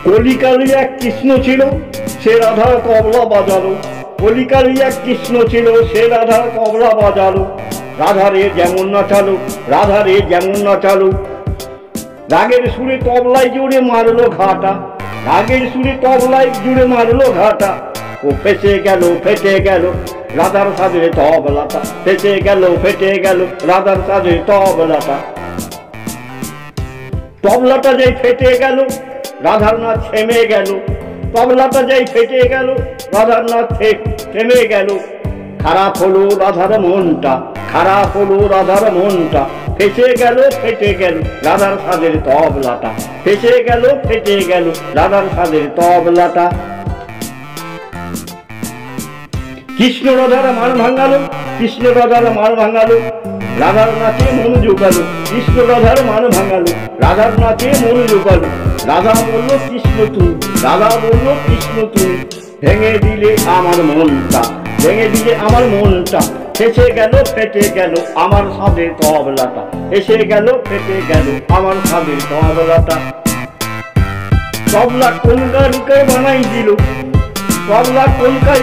কলিকালে এক কৃষ্ণ ছিল, সে রাধার তবলা বাজালো। কলিকালে এক কৃষ্ণ ছিল, সে রাধার তবলা বাজালো। রাধারে যেমন নাচালো, রাধারে যেমন নাচালো। রাগের সুরে তবলায় জুড়ে মারলো ঘাটা, রাগের সুরে তবলায় জুড়ে মারলো ঘাটা। ও ফেসে গেল, ফেটে গেল রাধার সাজে তবলাটা, ফেসে গেল, ফেটে গেল রাধার সাজে তবলাটা। তবলাটা যাই ফেটে গেল, রাধার নাচ থেমে গেল। তবলাটা যাই ফেটে গেল, রাধার নাচ থেমে গেল। খারাপ হলো রাধার মনটা, খারাপ হলো রাধার মনটা। ফেসে গেল, ফেটে গেল রাধার সাজের তবলাটা, ফেসে গেল, ফেটে গেল রাধার সাজের তবলাটা। কৃষ্ণ রাধার মান ভাঙালো, কৃষ্ণ রাধার মান ভাঙালো। রাধার নাচে মন জোগালো, কৃষ্ণ রাধার মান ভাঙালো। রাধার নাচে মন জোগালো। রাধা বলল কৃষ্ণ তুমি, রাধা বলল কৃষ্ণ তুমি। ভেঙে দিলে আমার মনটা, ভেঙে দিলে আমার মনটা। ফেসে গেল, ফেটে গেল আমার সাজের তবলাটা, ফেসে গেল, ফেটে গেল আমার সাজের তবলাটা। তবলা কোন গায়িকা বানাই দিল, তবলা কোন গায়িকা